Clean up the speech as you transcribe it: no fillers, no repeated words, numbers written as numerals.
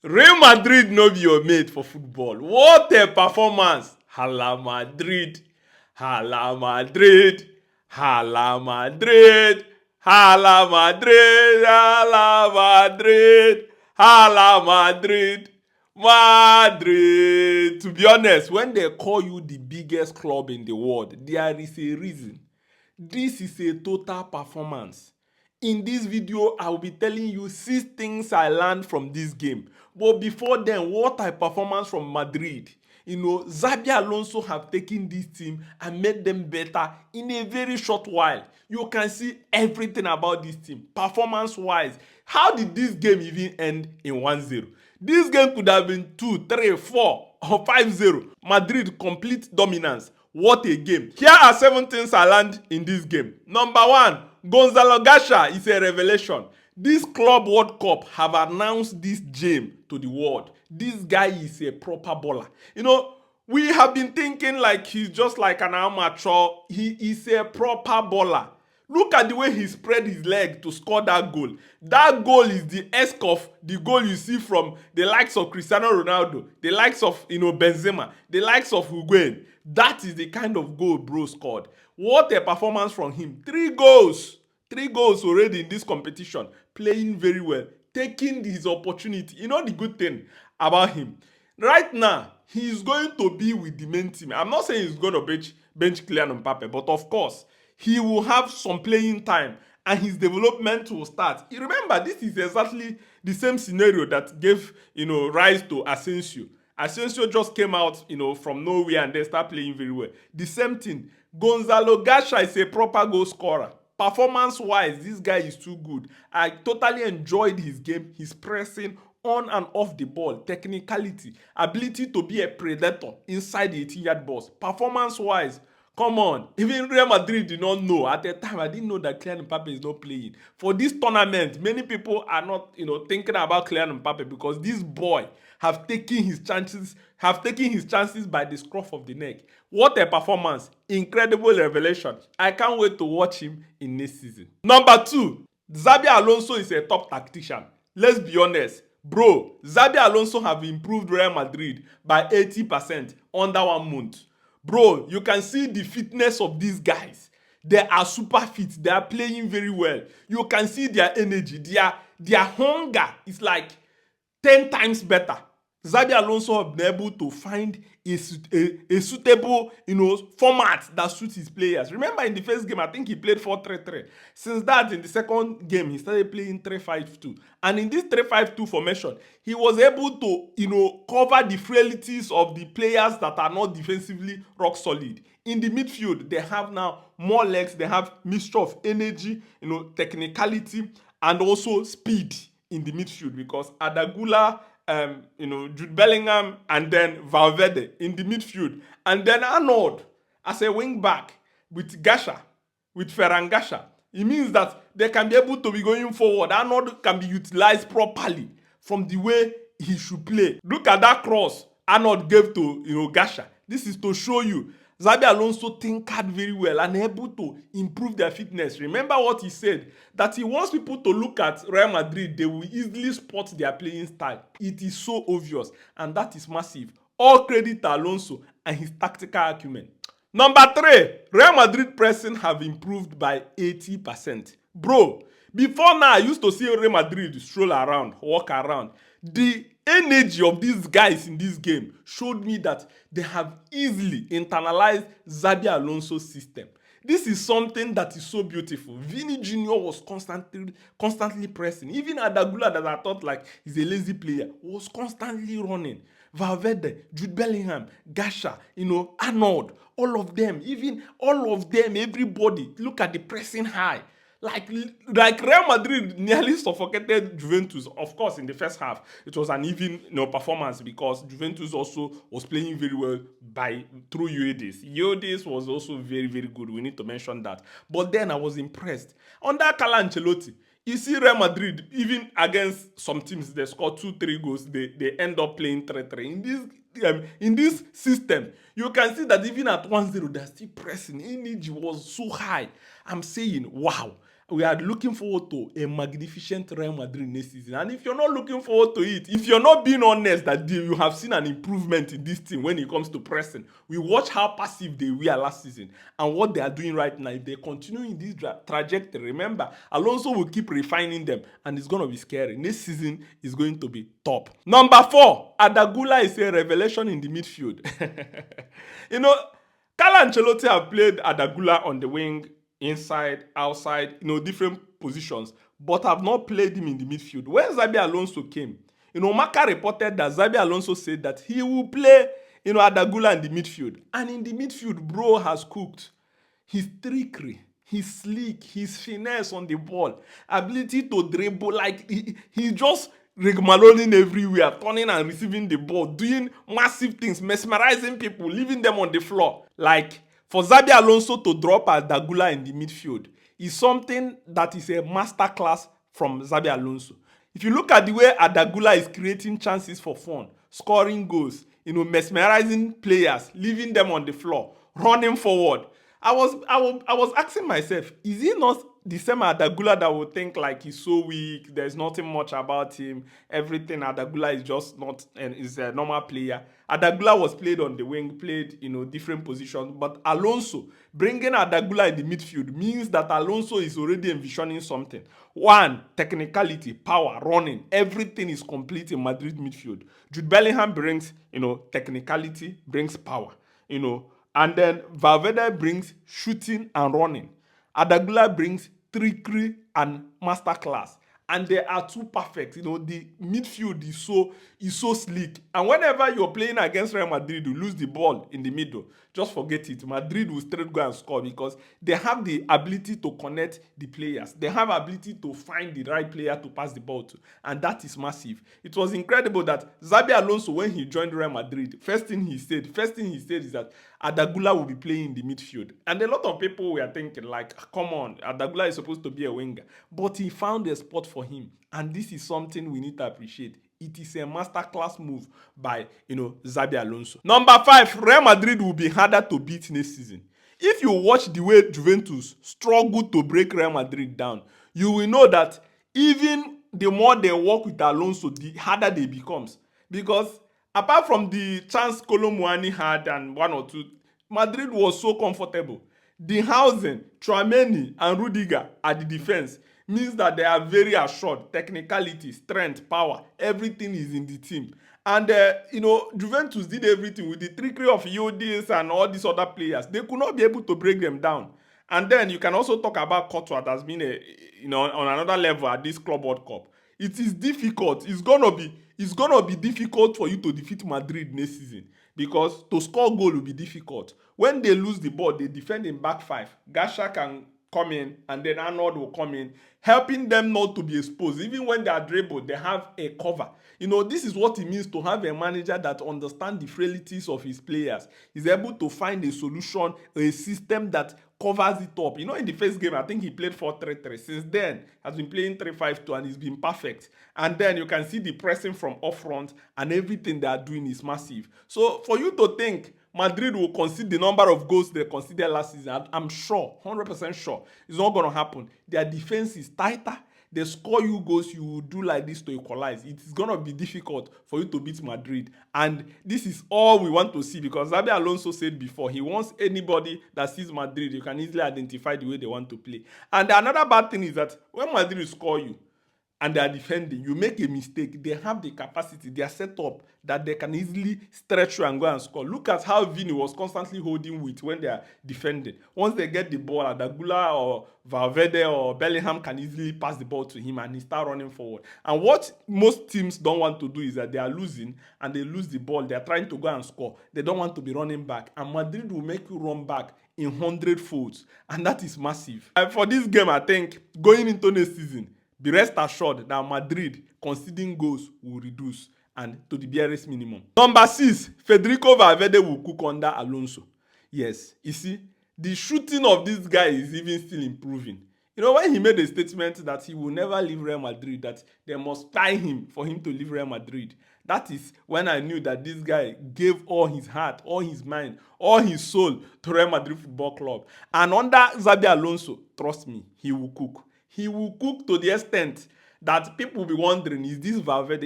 Real Madrid no be your mate for football. What a performance! Hala Madrid, Hala Madrid, Hala Madrid, Hala Madrid, Hala Madrid, Hala Madrid, Madrid. To be honest, when they call you the biggest club in the world, there is a reason. This is a total performance. In this video, I will be telling you 6 things I learned from this game. But before then, what a performance from Madrid. You know, Xabi Alonso have taken this team and made them better in a very short while. You can see everything about this team, performance-wise. How did this game even end in 1-0? This game could have been 2, 3, 4 or 5-0. Madrid complete dominance. What a game. Here are 7 things I learned in this game. Number 1, Gonzalo Garcia is a revelation. This Club World Cup have announced this gem to the world. This guy is a proper baller. You know, we have been thinking like he's just like an amateur. He is a proper baller. Look at the way he spread his leg to score that goal. That goal is the esque of the goal you see from the likes of Cristiano Ronaldo, the likes of Benzema, the likes of Higuain. That is the kind of goal bro scored. What a performance from him. 3 goals. 3 goals already in this competition. Playing very well. Taking his opportunity. You know the good thing about him. Right now, he is going to be with the main team. I'm not saying he's going to bench Kylian Mbappe, but of course, he will have some playing time and his development will start. You remember, this is exactly the same scenario that gave, rise to Asensio. Asensio just came out, from nowhere and they start playing very well. The same thing. Gonzalo Garcia is a proper goal scorer. Performance-wise, this guy is too good. I totally enjoyed his game, his pressing on and off the ball, technicality, ability to be a predator inside the 18-yard box. Performance-wise, come on. Even Real Madrid did not know. At the time, I didn't know that Kylian Mbappe is not playing. For this tournament, many people are not, thinking about Kylian Mbappe because this boy have taken his chances by the scruff of the neck. What a performance. Incredible revelation. I can't wait to watch him in next season. Number 2, Xabi Alonso is a top tactician. Let's be honest. Bro, Xabi Alonso have improved Real Madrid by 80% under 1 month. Bro, you can see the fitness of these guys. They are super fit. They are playing very well. You can see their energy. Their hunger is like 10 times better. Xabi Alonso have been able to find a suitable, format that suits his players. Remember in the first game, I think he played 4-3-3. Since that, in the second game, he started playing 3-5-2. And in this 3-5-2 formation, he was able to, cover the frailties of the players that are not defensively rock solid. In the midfield, they have now more legs. They have mixture of energy, technicality, and also speed in the midfield because Adagula, Jude Bellingham, and then Valverde in the midfield, and then Arnold as a wing back with Garcia, with Ferran Garcia. It means that they can be able to be going forward. Arnold can be utilized properly from the way he should play. Look at that cross Arnold gave to Garcia. This is to show you Xabi Alonso tinkered very well and able to improve their fitness. Remember what he said, that he wants people to look at Real Madrid, they will easily spot their playing style. It is so obvious and that is massive. All credit to Alonso and his tactical acumen. Number 3, Real Madrid pressing have improved by 80%. Bro, before now I used to see Real Madrid stroll around, walk around. The energy of these guys in this game showed me that they have easily internalized Xabi Alonso's system. This is something that is so beautiful. Vini Jr. was constantly pressing. Even Adagula, that I thought like he's a lazy player, was constantly running. Valverde, Jude Bellingham, Garcia, Arnold, all of them, everybody. Look at the pressing high. Like Real Madrid nearly suffocated Juventus. Of course, in the first half, it was an even performance because Juventus also was playing very well through Eudes. Eudes was also very, very good. We need to mention that. But then I was impressed. Under Carlo Ancelotti, you see Real Madrid, even against some teams, they score 2-3 goals. They end up playing 3-3. In this system, you can see that even at 1-0, they're still pressing. Energy was so high. I'm saying, wow. We are looking forward to a magnificent Real Madrid next season. And if you're not looking forward to it, if you're not being honest that you have seen an improvement in this team when it comes to pressing, we watch how passive they were last season and what they are doing right now. If they continue in this trajectory, remember, Alonso will keep refining them and it's going to be scary. Next season is going to be top. Number 4, Adagula is a revelation in the midfield. You know, Carlo Ancelotti have played Adagula on the wing, inside, outside, different positions, but have not played him in the midfield. When Xabi Alonso came, Marca reported that Xabi Alonso said that he will play, Adagula in the midfield. And in the midfield, bro has cooked. His trickery, his sleek, his finesse on the ball, ability to dribble, like he just rigmaroling everywhere, turning and receiving the ball, doing massive things, mesmerizing people, leaving them on the floor. Like, for Xabi Alonso to drop Adagula in the midfield is something that is a masterclass from Xabi Alonso. If you look at the way Adagula is creating chances for fun, scoring goals, mesmerizing players, leaving them on the floor, running forward, I was asking myself, is he not the same Adagula that would think like he's so weak, there's nothing much about him, everything Adagula is just not, and is a normal player. Adagula was played on the wing, played different positions, but Alonso bringing Adagula in the midfield means that Alonso is already envisioning something. One, technicality, power, running, everything is complete in Madrid midfield. Jude Bellingham brings technicality, brings power, and then Valverde brings shooting and running. Adagula brings trickery and masterclass. And they are too perfect. The midfield is so sleek. And whenever you're playing against Real Madrid, you lose the ball in the middle. Just forget it. Madrid will straight go and score because they have the ability to connect the players. They have ability to find the right player to pass the ball to. And that is massive. It was incredible that Xabi Alonso, when he joined Real Madrid, first thing he said is that Adagula will be playing in the midfield. And a lot of people were thinking like, come on, Adagula is supposed to be a winger. But he found a spot for him. And this is something we need to appreciate. It is a masterclass move by, Xabi Alonso. Number 5, Real Madrid will be harder to beat next season. If you watch the way Juventus struggled to break Real Madrid down, you will know that even the more they work with Alonso, the harder they becomes. Because apart from the chance Kolo Muani had and one or two, Madrid was so comfortable. The Hausen, Tchouaméni, and Rudiger at the defense means that they are very assured. Technicality, strength, power, everything is in the team. And, Juventus did everything with the trickery of Yildiz and all these other players. They could not be able to break them down. And then you can also talk about Courtois that's been on another level at this Club World Cup. It is difficult. It's gonna be difficult for you to defeat Madrid next season because to score goal will be difficult. When they lose the ball, they defend in back 5. Garcia can come in and then Arnold will come in, helping them not to be exposed. Even when they are dribbled, they have a cover. This is what it means to have a manager that understands the frailties of his players. He's able to find a solution, a system that covers it up. In the first game, I think he played 4-3-3. Since then, has been playing 3-5-2 and he's been perfect. And then you can see the pressing from up front and everything they are doing is massive. So for you to think Madrid will concede the number of goals they conceded last season, I'm sure, 100% sure, it's not going to happen. Their defense is tighter. They score you goals, you will do like this to equalize. It's going to be difficult for you to beat Madrid. And this is all we want to see because Xabi Alonso said before, he wants anybody that sees Madrid, you can easily identify the way they want to play. And another bad thing is that when Madrid score you, and they are defending, you make a mistake, they have the capacity, they are set up that they can easily stretch you and go and score. Look at how Vini was constantly holding with when they are defending. Once they get the ball, Adagula or Valverde or Bellingham can easily pass the ball to him and he start running forward. And what most teams don't want to do is that they are losing and they lose the ball. They are trying to go and score. They don't want to be running back. And Madrid will make you run back in 100 folds. And that is massive. And for this game, I think, going into next season, be rest assured that Madrid conceding goals will reduce and to the barest minimum. Number 6, Federico Valverde will cook under Alonso. Yes, you see, the shooting of this guy is even still improving. When he made a statement that he will never leave Real Madrid, that they must tie him for him to leave Real Madrid, that is when I knew that this guy gave all his heart, all his mind, all his soul to Real Madrid Football Club. And under Xabi Alonso, trust me, he will cook. He will cook to the extent that people will be wondering, is this Valverde?